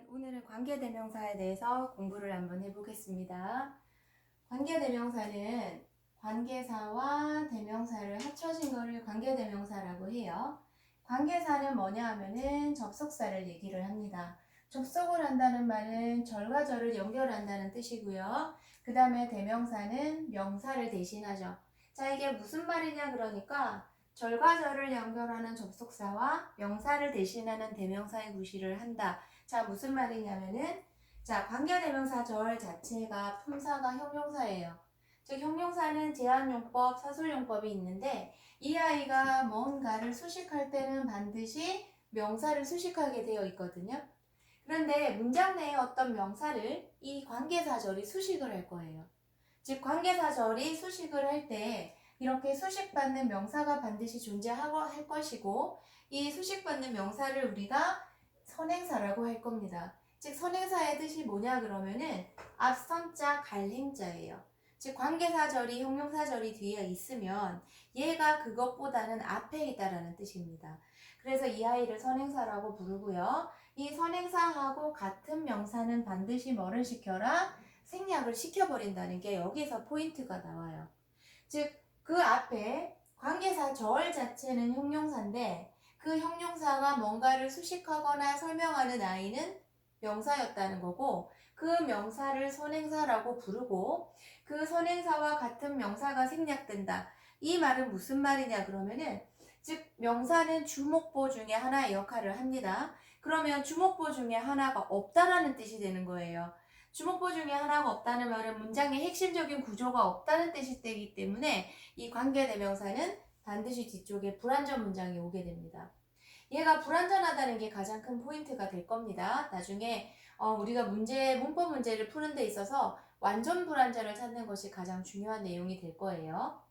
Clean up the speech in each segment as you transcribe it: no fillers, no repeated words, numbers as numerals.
오늘은 관계대명사에 대해서 공부를 한번 해보겠습니다. 관계대명사는 관계사와 대명사를 합쳐진 거를 관계대명사라고 해요. 관계사는 뭐냐 하면은 접속사를 얘기를 합니다. 접속을 한다는 말은 절과 절을 연결한다는 뜻이고요. 그 다음에 대명사는 명사를 대신하죠. 자, 이게 무슨 말이냐 그러니까 절과 절을 연결하는 접속사와 명사를 대신하는 대명사의 구실을 한다. 자, 무슨 말이냐면은 자, 관계대명사 절 자체가 품사가 형용사예요. 즉 형용사는 제한용법, 사술용법이 있는데 이 아이가 뭔가를 수식할 때는 반드시 명사를 수식하게 되어 있거든요. 그런데 문장 내에 어떤 명사를 이 관계사절이 수식을 할 거예요. 즉 관계사절이 수식을 할 때 이렇게 수식받는 명사가 반드시 존재하고 할 것이고 이 수식받는 명사를 우리가 선행사라고 할 겁니다. 즉 선행사의 뜻이 뭐냐 그러면은 앞선자 갈행자예요. 즉 관계사절이 형용사절이 뒤에 있으면 얘가 그것보다는 앞에 있다라는 뜻입니다. 그래서 이 아이를 선행사라고 부르고요. 이 선행사하고 같은 명사는 반드시 뭐를 시켜라? 생략을 시켜버린다는 게 여기서 포인트가 나와요. 즉 그 앞에 관계사 절 자체는 형용사인데 그 형용사가 뭔가를 수식하거나 설명하는 아이는 명사였다는 거고 그 명사를 선행사라고 부르고 그 선행사와 같은 명사가 생략된다. 이 말은 무슨 말이냐 그러면은 즉 명사는 주목보 중에 하나의 역할을 합니다. 그러면 주목보 중에 하나가 없다라는 뜻이 되는 거예요. 주목보 중에 하나가 없다는 말은 문장의 핵심적인 구조가 없다는 뜻이 되기 때문에 이 관계대명사는 반드시 뒤쪽에 불완전 문장이 오게 됩니다. 얘가 불완전하다는 게 가장 큰 포인트가 될 겁니다. 나중에 우리가 문법 문제를 푸는 데 있어서 완전 불완전을 찾는 것이 가장 중요한 내용이 될 거예요.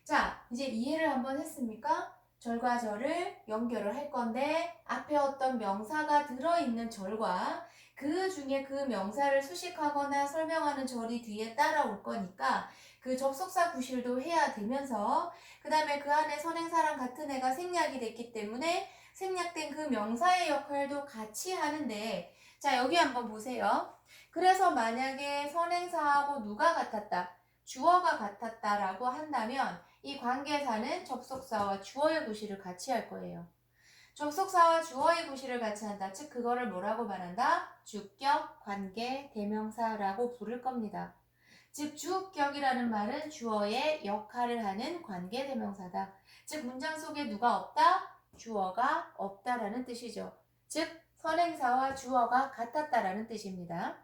자, 이제 이해를 한번 했습니까? 절과 절을 연결을 할 건데 앞에 어떤 명사가 들어있는 절과 그 중에 그 명사를 수식하거나 설명하는 절이 뒤에 따라올 거니까 그 접속사 구실도 해야 되면서 그 다음에 그 안에 선행사랑 같은 애가 생략이 됐기 때문에 생략된 그 명사의 역할도 같이 하는데 자, 여기 한번 보세요. 그래서 만약에 선행사하고 누가 같았다? 주어가 같았다라고 한다면 이 관계사는 접속사와 주어의 구실을 같이 할 거예요. 접속사와 주어의 구실을 같이 한다. 즉 그거를 뭐라고 말한다? 주격, 관계, 대명사라고 부를 겁니다. 즉 주격이라는 말은 주어의 역할을 하는 관계 대명사다. 즉 문장 속에 누가 없다? 주어가 없다라는 뜻이죠. 즉 선행사와 주어가 같았다라는 뜻입니다.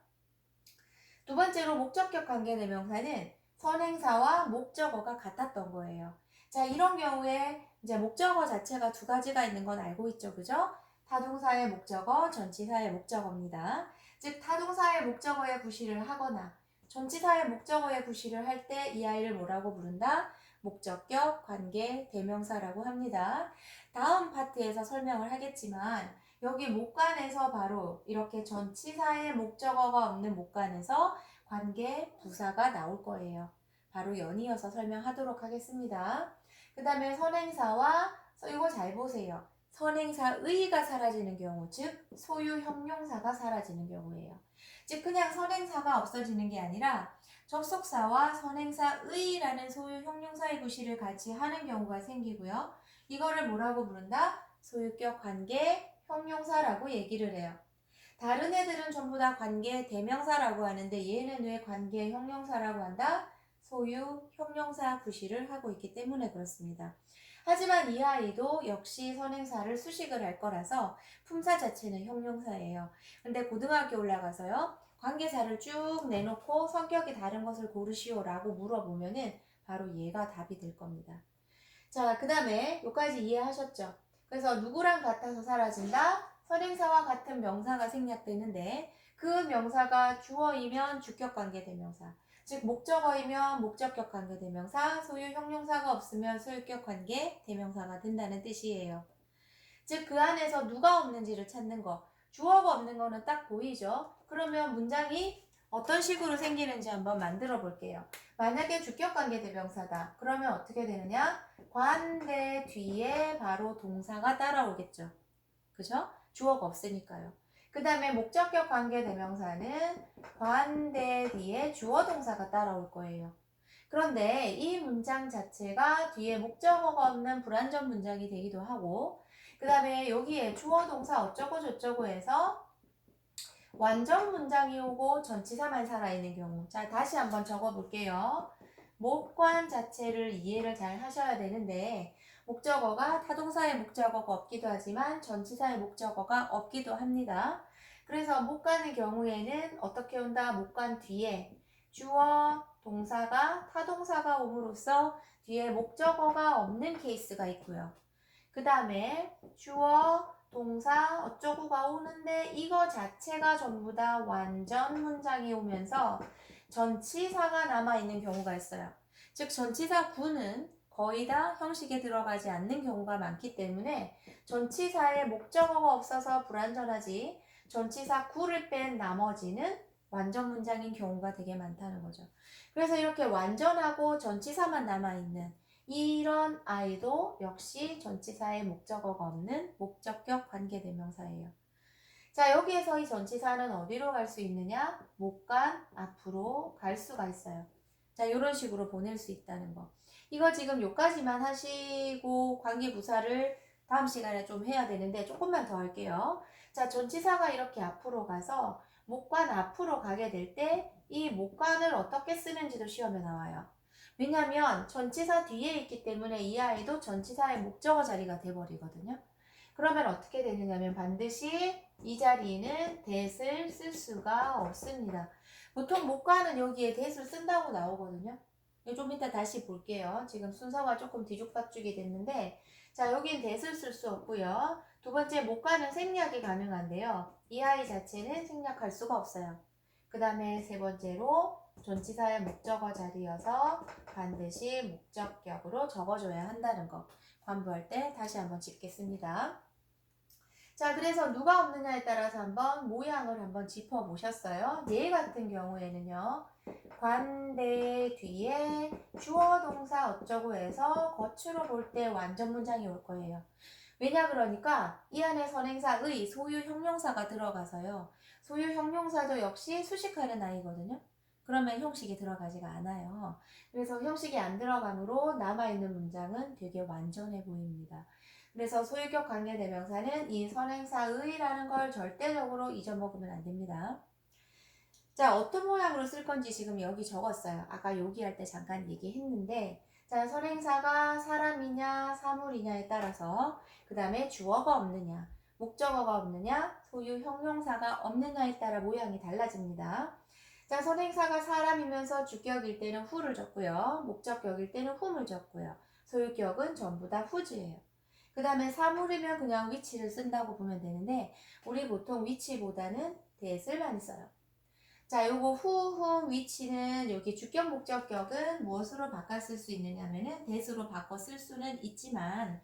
두 번째로 목적격 관계 대명사는 선행사와 목적어가 같았던 거예요. 자, 이런 경우에 이제 목적어 자체가 두 가지가 있는 건 알고 있죠, 그죠? 타동사의 목적어, 전치사의 목적어입니다. 즉, 타동사의 목적어의 구실을 하거나 전치사의 목적어의 구실을 할 때 이 아이를 뭐라고 부른다? 목적격 관계 대명사라고 합니다. 다음 파트에서 설명을 하겠지만 여기 목간에서 바로 이렇게 전치사의 목적어가 없는 목간에서 관계 부사가 나올 거예요. 바로 연이어서 설명하도록 하겠습니다. 그 다음에 선행사와 이거 잘 보세요. 선행사의가 사라지는 경우, 즉 소유 형용사가 사라지는 경우예요. 즉 그냥 선행사가 없어지는 게 아니라 접속사와 선행사의라는 소유 형용사의 구실을 같이 하는 경우가 생기고요. 이거를 뭐라고 부른다? 소유격 관계 형용사라고 얘기를 해요. 다른 애들은 전부 다 관계 대명사라고 하는데 얘는 왜 관계 형용사라고 한다? 소유 형용사 구실을 하고 있기 때문에 그렇습니다. 하지만 이 아이도 역시 선행사를 수식을 할 거라서 품사 자체는 형용사예요. 근데 고등학교 올라가서요. 관계사를 쭉 내놓고 성격이 다른 것을 고르시오라고 물어보면은 바로 얘가 답이 될 겁니다. 자, 그 다음에 여기까지 이해하셨죠? 그래서 누구랑 같아서 사라진다? 선행사와 같은 명사가 생략되는데 그 명사가 주어이면 주격관계대명사, 즉 목적어이면 목적격 관계대명사, 소유 형용사가 없으면 소유격 관계대명사가 된다는 뜻이에요. 즉 그 안에서 누가 없는지를 찾는 거, 주어가 없는 거는 딱 보이죠? 그러면 문장이 어떤 식으로 생기는지 한번 만들어 볼게요. 만약에 주격관계대명사다. 그러면 어떻게 되느냐? 관대 뒤에 바로 동사가 따라오겠죠. 그죠? 주어가 없으니까요. 그 다음에 목적격 관계대명사는 관대 뒤에 주어 동사가 따라올 거예요. 그런데 이 문장 자체가 뒤에 목적어가 없는 불완전 문장이 되기도 하고, 그 다음에 여기에 주어 동사 어쩌고 저쩌고 해서 완전 문장이 오고 전치사만 살아있는 경우. 자, 다시 한번 적어볼게요. 목관 자체를 이해를 잘 하셔야 되는데, 목적어가 타동사의 목적어가 없기도 하지만 전치사의 목적어가 없기도 합니다. 그래서 목관의 경우에는 어떻게 온다? 목관 뒤에 주어 동사가 타동사가 옴으로써 뒤에 목적어가 없는 케이스가 있고요. 그 다음에 주어 동사 어쩌고가 오는데 이거 자체가 전부 다 완전 문장이 오면서 전치사가 남아있는 경우가 있어요. 즉 전치사 구는 거의 다 형식에 들어가지 않는 경우가 많기 때문에 전치사에 목적어가 없어서 불완전하지 전치사 구를 뺀 나머지는 완전 문장인 경우가 되게 많다는 거죠. 그래서 이렇게 완전하고 전치사만 남아있는 이런 아이도 역시 전치사의 목적어가 없는 목적격 관계대명사예요. 자, 여기에서 이 전치사는 어디로 갈 수 있느냐? 목관 앞으로 갈 수가 있어요. 자, 이런 식으로 보낼 수 있다는 거. 이거 지금 요까지만 하시고 관계부사를 다음 시간에 좀 해야 되는데 조금만 더 할게요. 자, 전치사가 이렇게 앞으로 가서 목관 앞으로 가게 될 때 이 목관을 어떻게 쓰는지도 시험에 나와요. 왜냐면 전치사 뒤에 있기 때문에 이 아이도 전치사의 목적어 자리가 돼버리거든요. 그러면 어떻게 되느냐면 반드시 이 자리에는 that을 쓸 수가 없습니다. 보통 목관은 여기에 that을 쓴다고 나오거든요. 좀 이따 다시 볼게요. 지금 순서가 조금 뒤죽박죽이 됐는데, 자, 여긴 that을 쓸 수 없고요. 두 번째 목관은 생략이 가능한데요. 이 아이 자체는 생략할 수가 없어요. 그 다음에 세 번째로 전치사의 목적어 자리여서 반드시 목적격으로 적어줘야 한다는 거. 관부할 때 다시 한번 짚겠습니다. 자, 그래서 누가 없느냐에 따라서 한번 모양을 한번 짚어보셨어요. 얘 같은 경우에는요. 관대 뒤에 주어 동사 어쩌고 해서 겉으로 볼 때 완전 문장이 올 거예요. 왜냐 그러니까 이 안에 선행사의 소유 형용사가 들어가서요. 소유 형용사도 역시 수식하는 아이거든요. 그러면 형식이 들어가지가 않아요. 그래서 형식이 안 들어가므로 남아있는 문장은 되게 완전해 보입니다. 그래서 소유격 관계대명사는 이 선행사의라는 걸 절대적으로 잊어먹으면 안 됩니다. 자, 어떤 모양으로 쓸 건지 지금 여기 적었어요. 아까 여기 할 때 잠깐 얘기했는데, 자, 선행사가 사람이냐 사물이냐에 따라서 그 다음에 주어가 없느냐 목적어가 없느냐 소유 형용사가 없느냐에 따라 모양이 달라집니다. 자, 선행사가 사람이면서 주격일 때는 후를 적고요. 목적격일 때는 훔을 적고요. 소유격은 전부 다 후즈예요. 그 다음에 사물이면 그냥 위치를 쓴다고 보면 되는데 우리 보통 위치보다는 that을 많이 써요. 자, 요거 후, 위치는 여기 주격, 목적격은 무엇으로 바꿔 쓸 수 있느냐면은 that으로 바꿔 쓸 수는 있지만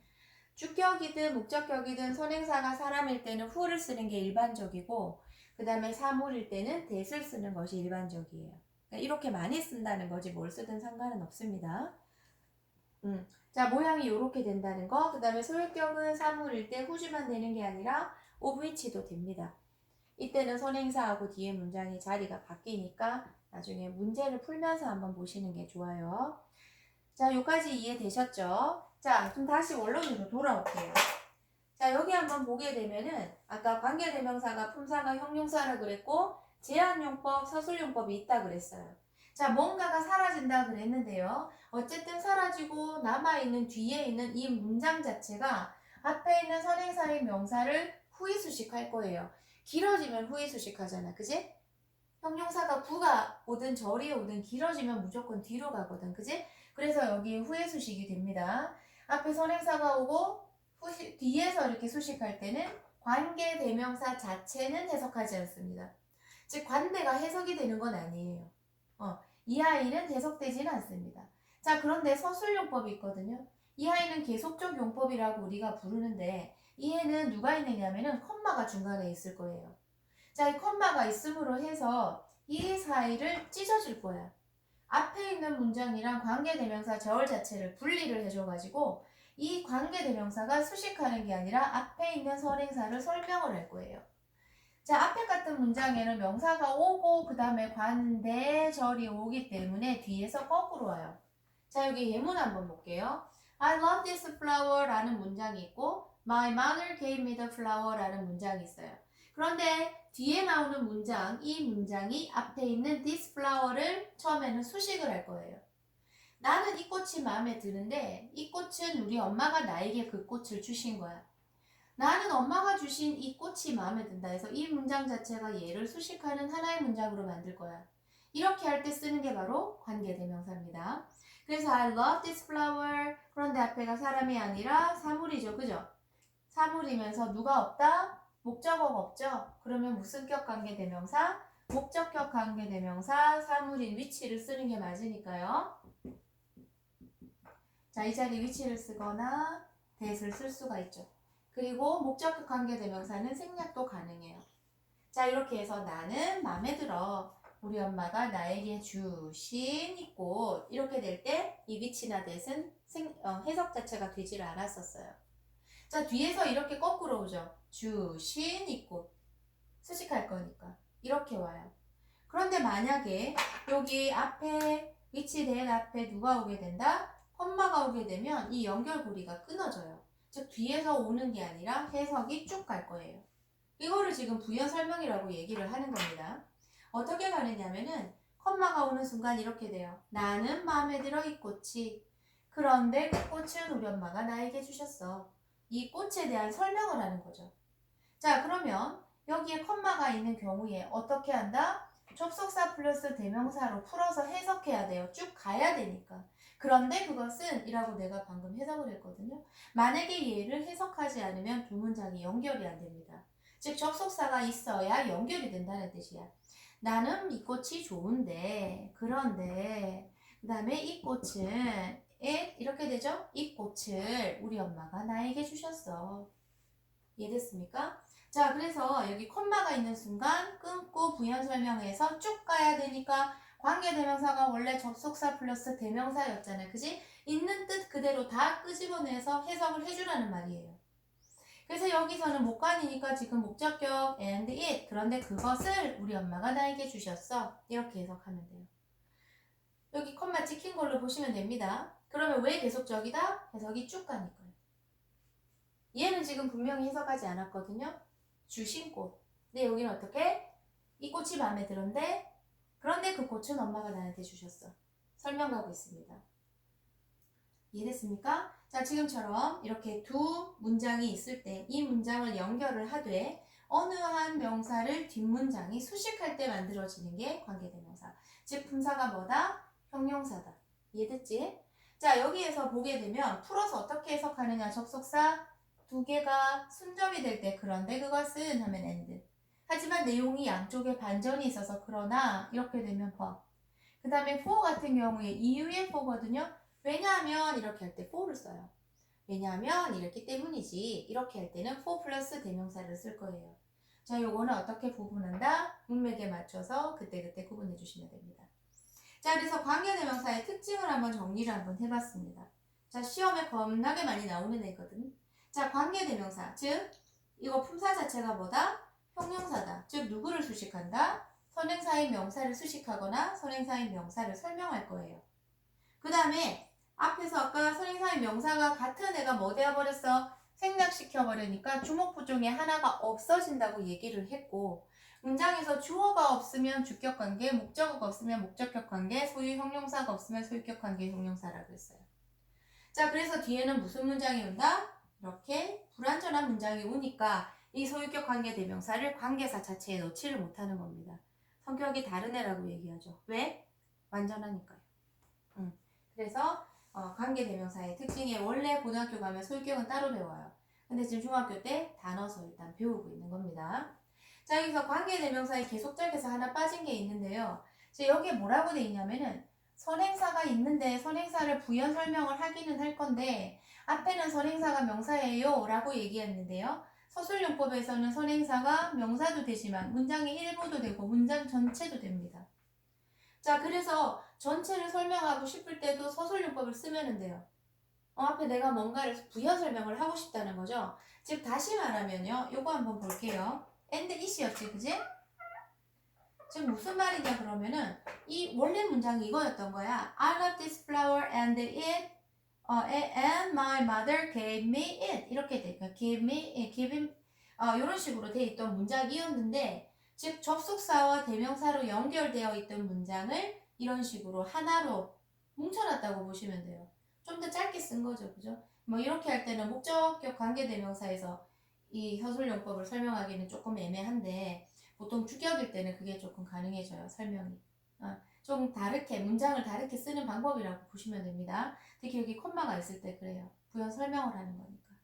주격이든 목적격이든 선행사가 사람일 때는 who를 쓰는 게 일반적이고 그 다음에 사물일 때는 that을 쓰는 것이 일반적이에요. 그러니까 이렇게 많이 쓴다는 거지 뭘 쓰든 상관은 없습니다. 자, 모양이 이렇게 된다는 거. 그 다음에 소유격은 사물일 때 who지만 되는 게 아니라 of which도 됩니다. 이때는 선행사하고 뒤에 문장이 자리가 바뀌니까 나중에 문제를 풀면서 한번 보시는 게 좋아요. 자, 여기까지 이해되셨죠? 자, 그럼 다시 원론으로 돌아올게요. 자, 여기 한번 보게 되면은 아까 관계대명사가 품사가 형용사라 그랬고 제한용법, 서술용법이 있다 그랬어요. 자, 뭔가가 사라진다 그랬는데요. 어쨌든 사라지고 남아있는 뒤에 있는 이 문장 자체가 앞에 있는 선행사의 명사를 후이수식할 거예요. 길어지면 후이수식하잖아. 그지? 형용사가 구가 오든 절이 오든 길어지면 무조건 뒤로 가거든. 그지? 그래서 여기 후에수식이 됩니다. 앞에 선행사가 오고 뒤에서 이렇게 수식할 때는 관계대명사 자체는 해석하지 않습니다. 즉 관대가 해석이 되는 건 아니에요. 이 아이는 해석되지는 않습니다. 자, 그런데 서술용법이 있거든요. 이 아이는 계속적 용법이라고 우리가 부르는데 이 애는 누가 있느냐면은 컴마가 중간에 있을 거예요. 자, 이 컴마가 있음으로 해서 이 사이를 찢어줄 거야. 앞에 있는 문장이랑 관계대명사 저울 자체를 분리를 해줘가지고 이 관계대명사가 수식하는 게 아니라 앞에 있는 선행사를 설명을 할 거예요. 자, 앞에 같은 문장에는 명사가 오고 그 다음에 관대절이 오기 때문에 뒤에서 거꾸로 와요. 자, 여기 예문 한번 볼게요. I love this flower 라는 문장이 있고 My mother gave me the flower 라는 문장이 있어요. 그런데 뒤에 나오는 문장, 이 문장이 앞에 있는 this flower를 처음에는 수식을 할 거예요. 나는 이 꽃이 마음에 드는데 이 꽃은 우리 엄마가 나에게 그 꽃을 주신 거야. 나는 엄마가 주신 이 꽃이 마음에 든다 해서 이 문장 자체가 얘를 수식하는 하나의 문장으로 만들 거야. 이렇게 할 때 쓰는 게 바로 관계대명사입니다. 그래서 I love this flower. 그런데 앞에가 사람이 아니라 사물이죠. 그죠? 사물이면서 누가 없다? 목적어가 없죠? 그러면 무슨격 관계대명사? 목적격 관계대명사, 사물인 위치를 쓰는 게 맞으니까요. 자, 이 자리 위치를 쓰거나 that을 쓸 수가 있죠. 그리고 목적격 관계대명사는 생략도 가능해요. 자, 이렇게 해서 나는 마음에 들어. 우리 엄마가 나에게 주신 이 꽃. 이렇게 될 때 이 위치나 that은 해석 자체가 되질 않았었어요. 자, 뒤에서 이렇게 거꾸로 오죠. 주신 이 꽃. 수식할 거니까. 이렇게 와요. 그런데 만약에 여기 앞에 위치 that 앞에 누가 오게 된다? 컴마가 오게 되면 이 연결고리가 끊어져요. 즉 뒤에서 오는 게 아니라 해석이 쭉 갈 거예요. 이거를 지금 부연 설명이라고 얘기를 하는 겁니다. 어떻게 가느냐면은 컴마가 오는 순간 이렇게 돼요. 나는 마음에 들어 이 꽃이. 그런데 그 꽃은 우리 엄마가 나에게 주셨어. 이 꽃에 대한 설명을 하는 거죠. 자, 그러면 여기에 컴마가 있는 경우에 어떻게 한다? 접속사 플러스 대명사로 풀어서 해석해야 돼요. 쭉 가야 되니까. 그런데 그것은 이라고 내가 방금 해석을 했거든요. 만약에 얘를 해석하지 않으면 두 문장이 연결이 안 됩니다. 즉 접속사가 있어야 연결이 된다는 뜻이야. 나는 이 꽃이 좋은데 그런데 그 다음에 이 꽃은 이렇게 되죠? 이 꽃을 우리 엄마가 나에게 주셨어. 이해됐습니까? 자, 그래서 여기 콤마가 있는 순간 끊고 부연 설명해서 쭉 가야 되니까 관계대명사가 원래 접속사 플러스 대명사였잖아요. 그지? 있는 뜻 그대로 다 끄집어내서 해석을 해주라는 말이에요. 그래서 여기서는 목관이니까 지금 목적격 and it. 그런데 그것을 우리 엄마가 나에게 주셨어. 이렇게 해석하면 돼요. 여기 콤마 찍힌 걸로 보시면 됩니다. 그러면 왜 계속적이다? 해석이 쭉 가니까요. 얘는 지금 분명히 해석하지 않았거든요. 주신 꽃. 근데 여기는 어떻게? 이 꽃이 마음에 들었는데 그런데 그 꽃은 엄마가 나한테 주셨어. 설명하고 있습니다. 이해됐습니까? 자, 지금처럼 이렇게 두 문장이 있을 때 이 문장을 연결을 하되 어느 한 명사를 뒷문장이 수식할 때 만들어지는 게 관계대명사. 즉 품사가 뭐다? 형용사다. 이해됐지? 자, 여기에서 보게 되면 풀어서 어떻게 해석하느냐? 접속사 두 개가 순접이 될 때 그런데 그것은 하면 and. 하지만 내용이 양쪽에 반전이 있어서 그러나 이렇게 되면 for. 그 다음에 for 같은 경우에 이유의 for거든요. 왜냐하면 이렇게 할 때 for를 써요. 왜냐하면 이렇기 때문이지. 이렇게 할 때는 for 플러스 대명사를 쓸 거예요. 자, 요거는 어떻게 구분한다? 문맥에 맞춰서 그때그때 구분해 주시면 됩니다. 자, 그래서 관계대명사의 특징을 한번 정리를 한번 해봤습니다. 자, 시험에 겁나게 많이 나오는 애거든. 자, 관계대명사, 즉 이거 품사 자체가 뭐다? 형용사다. 즉 누구를 수식한다? 선행사의 명사를 수식하거나 선행사의 명사를 설명할 거예요. 그 다음에 앞에서 아까 선행사의 명사가 같은 애가 뭐 되어버렸어? 생략시켜버리니까 주목부 중에 하나가 없어진다고 얘기를 했고 문장에서 주어가 없으면 주격관계, 목적어가 없으면 목적격관계, 소유 형용사가 없으면 소유격관계 형용사라고 했어요. 자, 그래서 뒤에는 무슨 문장이 온다? 이렇게 불완전한 문장이 오니까 이 소유격 관계 대명사를 관계사 자체에 넣지를 못하는 겁니다. 성격이 다른 애라고 얘기하죠. 왜? 완전하니까요. 그래서 관계 대명사의 특징에 원래 고등학교 가면 소유격은 따로 배워요. 근데 지금 중학교 때 다 넣어서 일단 배우고 있는 겁니다. 자, 여기서 관계 대명사의 계속적에서 하나 빠진 게 있는데요. 여기에 뭐라고 돼 있냐면은 선행사가 있는데 선행사를 부연 설명을 하기는 할 건데 앞에는 선행사가 명사예요 라고 얘기했는데요. 서술용법에서는 선행사가 명사도 되지만 문장의 일부도 되고 문장 전체도 됩니다. 자, 그래서 전체를 설명하고 싶을 때도 서술용법을 쓰면 돼요. 앞에 내가 뭔가를 부연 설명을 하고 싶다는 거죠. 즉 다시 말하면요. 요거 한번 볼게요. and it이었지, 그지? 지금 무슨 말이냐 그러면은 이 원래 문장이 이거였던 거야. I love this flower and and my mother gave me it. 이렇게 돼. 그러니까 give me, give him, 이런 식으로 돼 있던 문장이었는데, 즉 접속사와 대명사로 연결되어 있던 문장을 이런 식으로 하나로 뭉쳐놨다고 보시면 돼요. 좀 더 짧게 쓴 거죠, 그죠? 뭐 이렇게 할 때는 목적격 관계대명사에서 이 서술용법을 설명하기는 조금 애매한데, 보통 주격일 때는 그게 조금 가능해져요, 설명이. 좀 다르게, 문장을 다르게 쓰는 방법이라고 보시면 됩니다. 특히 여기 콤마가 있을 때 그래요. 부연 설명을 하는 거니까.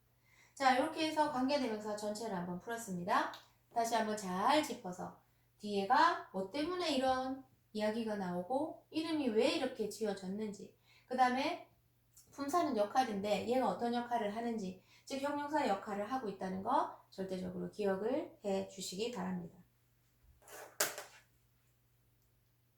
자, 이렇게 해서 관계대명사 전체를 한번 풀었습니다. 다시 한번 잘 짚어서 뒤에가 뭐 때문에 이런 이야기가 나오고 이름이 왜 이렇게 지어졌는지, 그 다음에 품사는 역할인데 얘가 어떤 역할을 하는지, 즉 형용사 역할을 하고 있다는 거 절대적으로 기억을 해 주시기 바랍니다.